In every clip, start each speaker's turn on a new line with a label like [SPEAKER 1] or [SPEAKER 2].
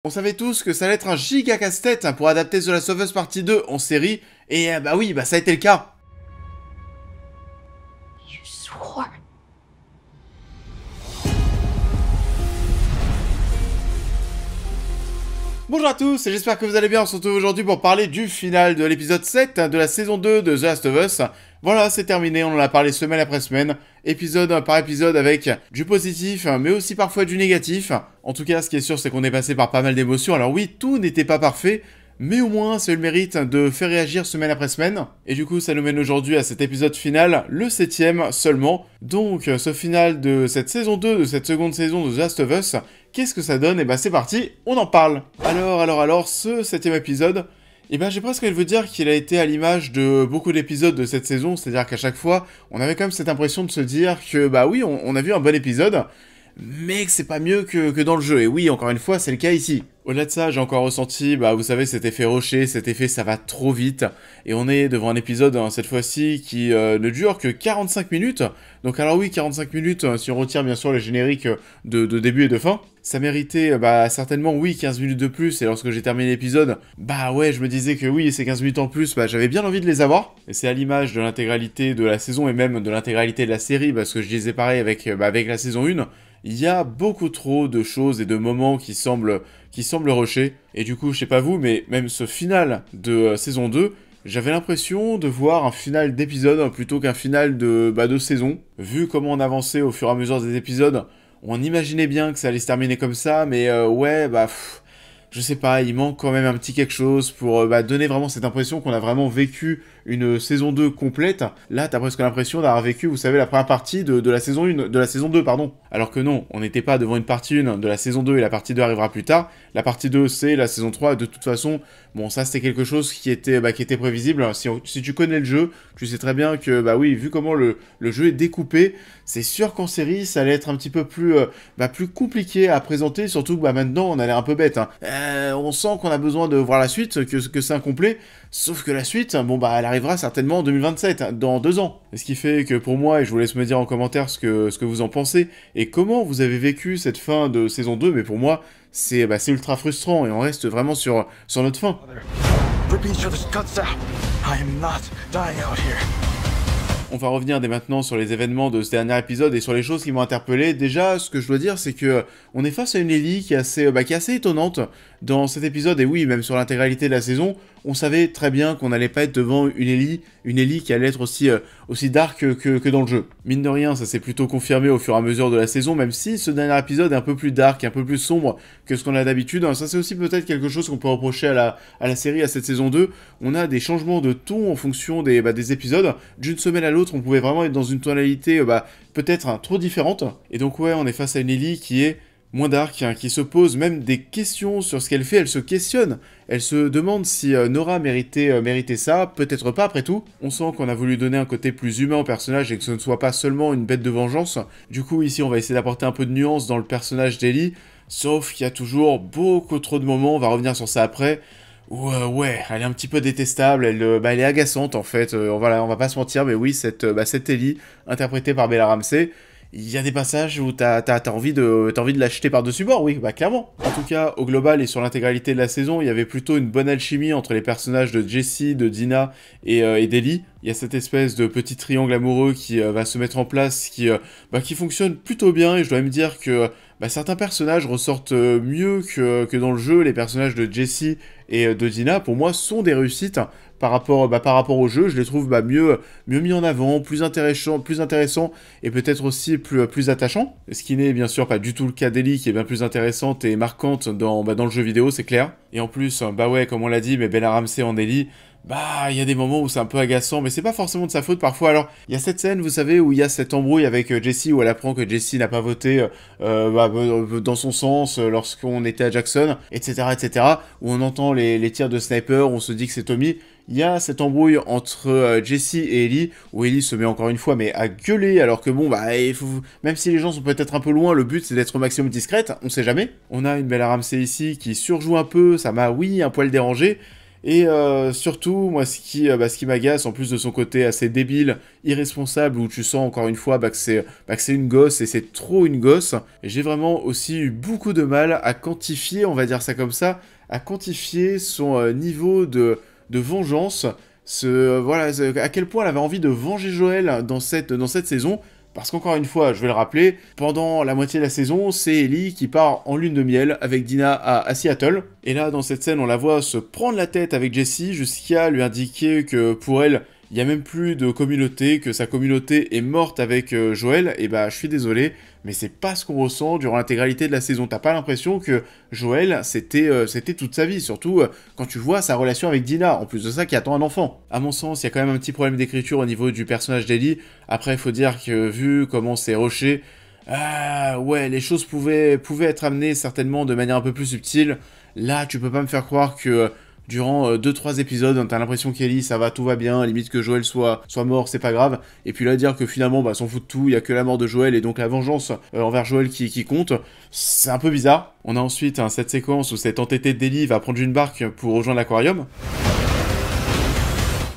[SPEAKER 1] On savait tous que ça allait être un giga casse-tête pour adapter The Last of Us Partie 2 en série, et bah oui, ça a été le cas.
[SPEAKER 2] You swore.
[SPEAKER 1] Bonjour à tous, et j'espère que vous allez bien. On se retrouve aujourd'hui pour parler du final de l'épisode 7 de la saison 2 de The Last of Us. Voilà, c'est terminé, on en a parlé semaine après semaine, épisode par épisode avec du positif, mais aussi parfois du négatif. En tout cas, ce qui est sûr, c'est qu'on est passé par pas mal d'émotions. Alors oui, tout n'était pas parfait, mais au moins, c'est le mérite de faire réagir semaine après semaine. Et du coup, ça nous mène aujourd'hui à cet épisode final, le 7ème seulement. Donc, ce final de cette saison 2, de cette seconde saison de The Last of Us, qu'est-ce que ça donne? Et bah c'est parti, on en parle. Alors, ce 7ème épisode, et ben j'ai presque envie de vous dire qu'il a été à l'image de beaucoup d'épisodes de cette saison, c'est-à-dire qu'à chaque fois, on avait quand même cette impression de se dire que bah oui, on a vu un bon épisode, mais que c'est pas mieux que dans le jeu. Et oui, encore une fois, c'est le cas ici. Au-delà de ça, j'ai encore ressenti, vous savez, cet effet rocher, cet effet ça va trop vite. Et on est devant un épisode, cette fois-ci, qui ne dure que 45 minutes. Donc alors oui, 45 minutes, si on retire bien sûr les génériques de début et de fin. Ça méritait, certainement, oui, 15 minutes de plus. Et lorsque j'ai terminé l'épisode, ouais, je me disais que oui, ces 15 minutes en plus, j'avais bien envie de les avoir. Et c'est à l'image de l'intégralité de la saison et même de l'intégralité de la série, parce que je disais pareil avec la saison 1. Il y a beaucoup trop de choses et de moments qui semblent rusher. Et du coup, je sais pas vous, mais même ce final de saison 2, j'avais l'impression de voir un final d'épisode plutôt qu'un final de saison. Vu comment on avançait au fur et à mesure des épisodes, on imaginait bien que ça allait se terminer comme ça, mais je sais pas, il manque quand même un petit quelque chose pour donner vraiment cette impression qu'on a vraiment vécu une saison 2 complète. Là, t'as presque l'impression d'avoir vécu, vous savez, la première partie de la saison 1, de la saison 2, pardon. Alors que non, on n'était pas devant une partie 1 de la saison 2 et la partie 2 arrivera plus tard. La partie 2, c'est la saison 3, de toute façon, bon, ça c'était quelque chose qui était prévisible. Si tu connais le jeu, tu sais très bien que, oui, vu comment le jeu est découpé, c'est sûr qu'en série, ça allait être un petit peu plus, plus compliqué à présenter, surtout que maintenant, on a l'air un peu bête. Hein. On sent qu'on a besoin de voir la suite, que c'est incomplet, sauf que la suite, elle arrivera certainement en 2027, dans 2 ans. Et ce qui fait que pour moi, et je vous laisse me dire en commentaire ce que vous en pensez, et comment vous avez vécu cette fin de saison 2, mais pour moi, c'est ultra frustrant, et on reste vraiment sur notre fin. On va revenir dès maintenant sur les événements de ce dernier épisode et sur les choses qui m'ont interpellé. Déjà, ce que je dois dire, c'est que on est face à une Ellie qui est assez étonnante dans cet épisode, et oui, même sur l'intégralité de la saison. On savait très bien qu'on n'allait pas être devant une Ellie qui allait être aussi dark que dans le jeu. Mine de rien, ça s'est plutôt confirmé au fur et à mesure de la saison, même si ce dernier épisode est un peu plus dark, un peu plus sombre que ce qu'on a d'habitude. Ça, c'est aussi peut-être quelque chose qu'on peut reprocher à la série, à cette saison 2. On a des changements de ton en fonction des épisodes. D'une semaine à l'autre, on pouvait vraiment être dans une tonalité peut-être trop différente. Et donc ouais, on est face à une Ellie qui est moins dark, qui se pose même des questions sur ce qu'elle fait, elle se questionne, elle se demande si Nora méritait ça, peut-être pas après tout. On sent qu'on a voulu donner un côté plus humain au personnage et que ce ne soit pas seulement une bête de vengeance. Du coup ici on va essayer d'apporter un peu de nuance dans le personnage d'Ellie, sauf qu'il y a toujours beaucoup trop de moments, on va revenir sur ça après, où elle est un petit peu détestable, elle est agaçante en fait, on va pas se mentir, mais oui, cette Ellie, interprétée par Bella Ramsey, il y a des passages où t'as envie de l'acheter par-dessus bord, oui, clairement. En tout cas, au global et sur l'intégralité de la saison, il y avait plutôt une bonne alchimie entre les personnages de Jesse, de Dina et d'Ellie. Il y a cette espèce de petit triangle amoureux qui va se mettre en place, qui fonctionne plutôt bien, et je dois me dire que certains personnages ressortent mieux que dans le jeu. Les personnages de Jesse et de Dina, pour moi, sont des réussites par rapport au jeu. Je les trouve mieux mis en avant, plus intéressant et peut-être aussi plus attachant. Ce qui n'est bien sûr pas du tout le cas d'Ellie, qui est bien plus intéressante et marquante dans le jeu vidéo, c'est clair. Et en plus, comme on l'a dit, mais Bella Ramsey en Ellie, il y a des moments où c'est un peu agaçant, mais c'est pas forcément de sa faute parfois. Alors, il y a cette scène, vous savez, où il y a cette embrouille avec Jesse, où elle apprend que Jesse n'a pas voté dans son sens lorsqu'on était à Jackson, etc., où on entend les tirs de sniper, on se dit que c'est Tommy. Il y a cette embrouille entre Jesse et Ellie, où Ellie se met encore une fois à gueuler, alors que même si les gens sont peut-être un peu loin, le but c'est d'être au maximum discrète, on sait jamais. On a une Bella Ramsey ici qui surjoue un peu, ça m'a, oui, un poil dérangé. Et surtout, moi, ce qui m'agace, en plus de son côté assez débile, irresponsable, où tu sens encore une fois que c'est une gosse, et c'est trop une gosse, et j'ai vraiment aussi eu beaucoup de mal à quantifier, on va dire ça comme ça, à quantifier son niveau de vengeance, voilà, à quel point elle avait envie de venger Joël dans cette saison. Parce qu'encore une fois, je vais le rappeler, pendant la moitié de la saison, c'est Ellie qui part en lune de miel avec Dina à Seattle. Et là, dans cette scène, on la voit se prendre la tête avec Jessie jusqu'à lui indiquer que pour elle, il n'y a même plus de communauté, que sa communauté est morte avec Joël. Et bah, je suis désolé, mais c'est pas ce qu'on ressent durant l'intégralité de la saison. T'as pas l'impression que Joël, c'était toute sa vie, surtout quand tu vois sa relation avec Dina, en plus de ça, qui attend un enfant. À mon sens, il y a quand même un petit problème d'écriture au niveau du personnage d'Ellie. Après, il faut dire que vu comment c'est rushé, ouais, les choses pouvaient être amenées certainement de manière un peu plus subtile. Là, tu peux pas me faire croire que durant 2-3 épisodes, t'as l'impression qu'Ellie, ça va, tout va bien, limite que Joël soit mort, c'est pas grave. Et puis là, dire que finalement, bah, s'en fout de tout, il y a que la mort de Joël et donc la vengeance envers Joël qui compte, c'est un peu bizarre. On a ensuite cette séquence où cet entêté d'Ellie va prendre une barque pour rejoindre l'aquarium.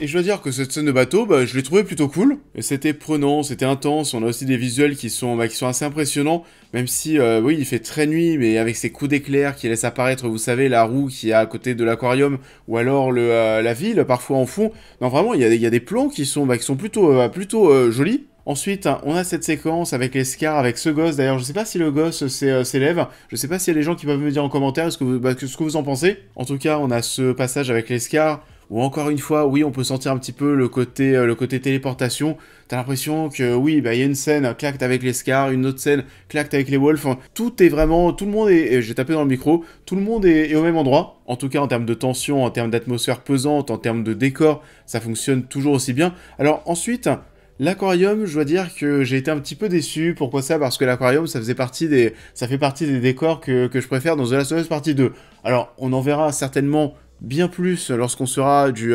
[SPEAKER 1] Et je dois dire que cette scène de bateau, bah, je l'ai trouvé plutôt cool. C'était prenant, c'était intense, on a aussi des visuels qui sont assez impressionnants, même si, oui, il fait très nuit, mais avec ces coups d'éclair qui laissent apparaître, vous savez, la roue qui est à côté de l'aquarium, ou alors la ville, parfois en fond. Non, vraiment, il y a des plans qui sont plutôt jolis. Ensuite, on a cette séquence avec les Scars, avec ce gosse. D'ailleurs, je sais pas si le gosse s'élève. Je sais pas s'il y a des gens qui peuvent me dire en commentaire ce que vous en pensez. En tout cas, on a ce passage avec les Scars où encore une fois, oui, on peut sentir un petit peu le côté téléportation. T'as l'impression que, oui, bah, y a une scène claque avec les Scars, une autre scène claque avec les Wolves. Enfin, tout le monde est, j'ai tapé dans le micro, tout le monde est au même endroit. En tout cas, en termes de tension, en termes d'atmosphère pesante, en termes de décor, ça fonctionne toujours aussi bien. Alors ensuite, l'aquarium, je dois dire que j'ai été un petit peu déçu. Pourquoi ça? Parce que l'aquarium, ça fait partie des décors que je préfère dans The Last of Us Partie 2. Alors, on en verra certainement bien plus lorsqu'on sera du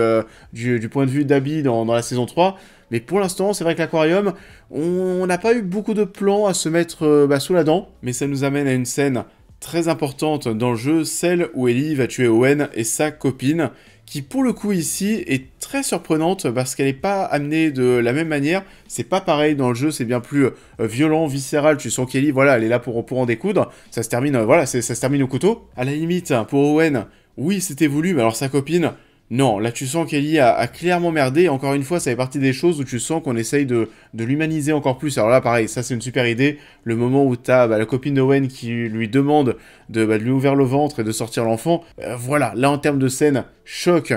[SPEAKER 1] point de vue d'Abby dans la saison 3. Mais pour l'instant, c'est vrai que l'aquarium, on n'a pas eu beaucoup de plans à se mettre sous la dent. Mais ça nous amène à une scène très importante dans le jeu, celle où Ellie va tuer Owen et sa copine, qui pour le coup ici est très surprenante parce qu'elle n'est pas amenée de la même manière. C'est pas pareil dans le jeu, c'est bien plus violent, viscéral. Tu sens qu'Ellie, voilà, elle est là pour en découdre. Ça se termine, ça se termine au couteau. À la limite, pour Owen, oui, c'était voulu, mais alors sa copine, non. Là, tu sens qu'Ellie a clairement merdé. Et encore une fois, ça fait partie des choses où tu sens qu'on essaye de l'humaniser encore plus. Alors là, pareil, ça c'est une super idée. Le moment où t'as la copine d'Owen qui lui demande de lui ouvrir le ventre et de sortir l'enfant. Voilà, là en termes de scène, choc,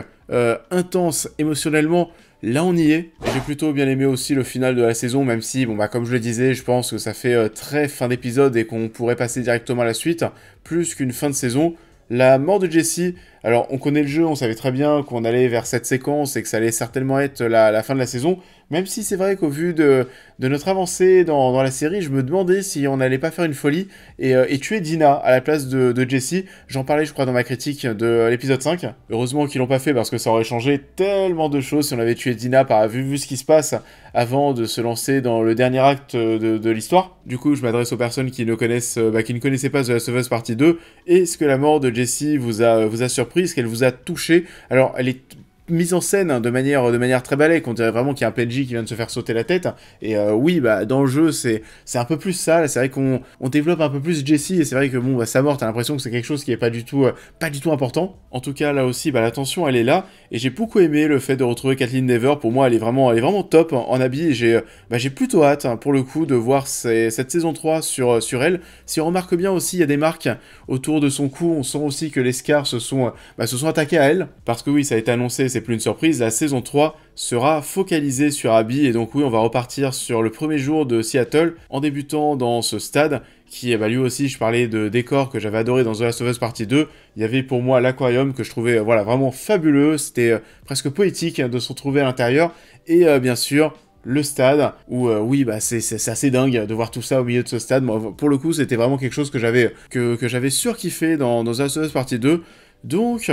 [SPEAKER 1] intense, émotionnellement, là on y est. J'ai plutôt bien aimé aussi le final de la saison, même si, bon bah comme je le disais, je pense que ça fait très fin d'épisode et qu'on pourrait passer directement à la suite, plus qu'une fin de saison. La mort de Jessie, alors on connaît le jeu, on savait très bien qu'on allait vers cette séquence et que ça allait certainement être la fin de la saison, même si c'est vrai qu'au vu de notre avancée dans la série, je me demandais si on n'allait pas faire une folie et tuer Dina à la place de Jessie. J'en parlais je crois dans ma critique de l'épisode 5. Heureusement qu'ils l'ont pas fait parce que ça aurait changé tellement de choses si on avait tué Dina vu ce qui se passe avant de se lancer dans le dernier acte de l'histoire. Du coup, je m'adresse aux personnes qui ne connaissaient pas The Last of Us Partie 2. Est-ce que la mort de Jessie vous a surpris? Est-ce qu'elle vous a touché? Alors, elle est mise en scène de manière très balèque, on dirait vraiment qu'il y a un PNJ qui vient de se faire sauter la tête, et oui, bah, dans le jeu, c'est un peu plus ça, là, c'est vrai qu'on développe un peu plus Jessie, et c'est vrai que, bon, bah, sa mort, t'as l'impression que c'est quelque chose qui est pas du tout important. En tout cas, là aussi, bah, la tension, elle est là, et j'ai beaucoup aimé le fait de retrouver Kathleen Dever. Pour moi, elle est vraiment top en habit, et j'ai plutôt hâte, hein, pour le coup, de voir cette saison 3 sur elle. Si on remarque bien aussi, il y a des marques autour de son cou, on sent aussi que les Scars se sont attaqués à elle, parce que oui, ça a été annoncé, c'est plus une surprise, la saison 3 sera focalisée sur Abby, et donc oui, on va repartir sur le premier jour de Seattle, en débutant dans ce stade, qui, lui aussi, je parlais de décors que j'avais adoré dans The Last of Us Partie 2, il y avait pour moi l'aquarium que je trouvais, vraiment fabuleux, c'était presque poétique de se retrouver à l'intérieur, et bien sûr, le stade, où oui, bah c'est assez dingue de voir tout ça au milieu de ce stade. Moi, pour le coup, c'était vraiment quelque chose que j'avais surkiffé dans The Last of Us Partie 2, donc...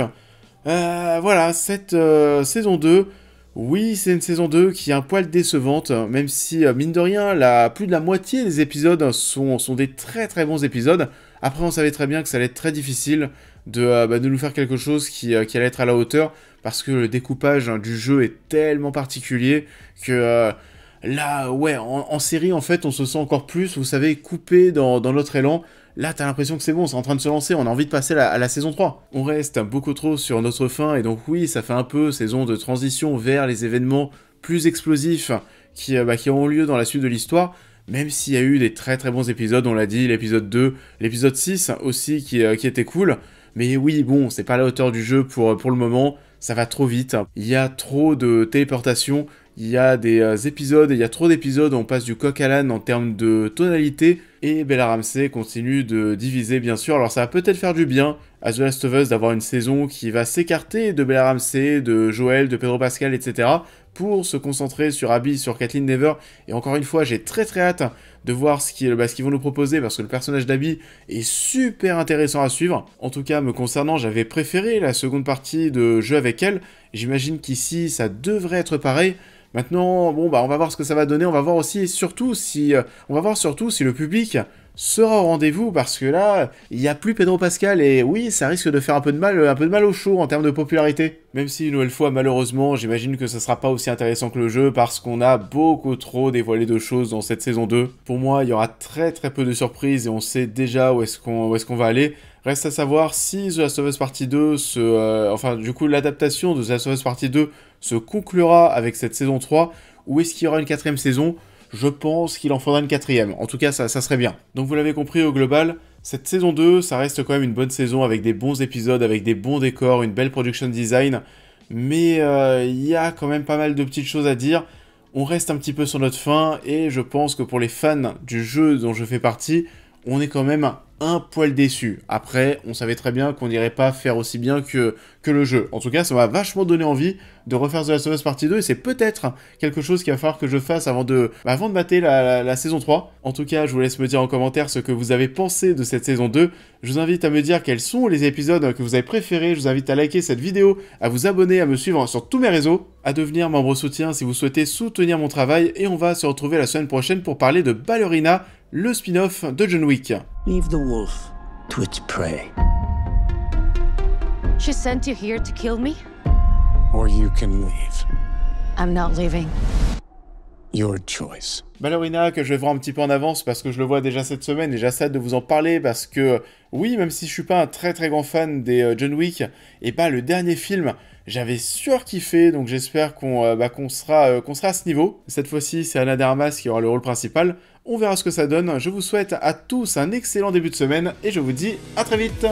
[SPEAKER 1] voilà, cette saison 2, oui, c'est une saison 2 qui est un poil décevante, même si, mine de rien, plus de la moitié des épisodes sont des très très bons épisodes. Après, on savait très bien que ça allait être très difficile de nous faire quelque chose qui allait être à la hauteur, parce que le découpage du jeu est tellement particulier que là, ouais, en série, en fait, on se sent encore plus, vous savez, coupé dans notre élan. Là, t'as l'impression que c'est bon, c'est en train de se lancer, on a envie de passer à la saison 3. On reste beaucoup trop sur notre fin, et donc oui, ça fait un peu saison de transition vers les événements plus explosifs qui auront lieu dans la suite de l'histoire, même s'il y a eu des très très bons épisodes, on l'a dit, l'épisode 2, l'épisode 6 aussi qui était cool. Mais oui, bon, c'est pas à la hauteur du jeu pour le moment, ça va trop vite, il y a trop de téléportation, il y a des épisodes, il y a trop d'épisodes où on passe du coq à l'âne en termes de tonalité, et Bella Ramsey continue de diviser bien sûr, alors ça va peut-être faire du bien à The Last of Us d'avoir une saison qui va s'écarter de Bella Ramsey, de Joel, de Pedro Pascal, etc., pour se concentrer sur Abby, sur Kathleen Dever, et encore une fois, j'ai très très hâte de voir ce qu'ils vont nous proposer, parce que le personnage d'Abby est super intéressant à suivre. En tout cas, me concernant, j'avais préféré la seconde partie de jeu avec elle, j'imagine qu'ici, ça devrait être pareil. Maintenant, bon, on va voir ce que ça va donner, on va voir aussi, surtout si le public sera au rendez-vous, parce que là, il n'y a plus Pedro Pascal, et oui, ça risque de faire un peu de mal au show en termes de popularité. Même si, une nouvelle fois, malheureusement, j'imagine que ça sera pas aussi intéressant que le jeu, parce qu'on a beaucoup trop dévoilé de choses dans cette saison 2. Pour moi, il y aura très très peu de surprises, et on sait déjà où est-ce qu'on va aller. Reste à savoir si The Last of Us Partie 2 l'adaptation de The Last of Us Partie 2 se conclura avec cette saison 3, ou est-ce qu'il y aura une 4ème saison? Je pense qu'il en faudra une 4ème. En tout cas, ça serait bien. Donc vous l'avez compris, au global, cette saison 2, ça reste quand même une bonne saison avec des bons épisodes, avec des bons décors, une belle production design. Mais il y a quand même pas mal de petites choses à dire. On reste un petit peu sur notre fin, et je pense que pour les fans du jeu dont je fais partie, on est quand même un poil déçu. Après, on savait très bien qu'on n'irait pas faire aussi bien que le jeu. En tout cas, ça m'a vachement donné envie de refaire The Last of Us Partie 2, et c'est peut-être quelque chose qu'il va falloir que je fasse avant de mater la saison 3. En tout cas, je vous laisse me dire en commentaire ce que vous avez pensé de cette saison 2. Je vous invite à me dire quels sont les épisodes que vous avez préférés. Je vous invite à liker cette vidéo, à vous abonner, à me suivre sur tous mes réseaux, à devenir membre soutien si vous souhaitez soutenir mon travail, et on va se retrouver la semaine prochaine pour parler de Ballerina, le spin-off de John Wick.
[SPEAKER 2] Leave the wolf to its prey.
[SPEAKER 3] She sent you here to kill me?
[SPEAKER 2] Or you can leave.
[SPEAKER 3] I'm not leaving.
[SPEAKER 2] Your choice.
[SPEAKER 1] Ballerina, que je vais voir un petit peu en avance parce que je le vois déjà cette semaine, et j'ai hâte de vous en parler parce que, oui, même si je suis pas un très très grand fan des John Wick, et le dernier film, j'avais surkiffé, donc j'espère qu'on sera à ce niveau. Cette fois-ci, c'est Ana de Armas qui aura le rôle principal. On verra ce que ça donne. Je vous souhaite à tous un excellent début de semaine, et je vous dis à très vite.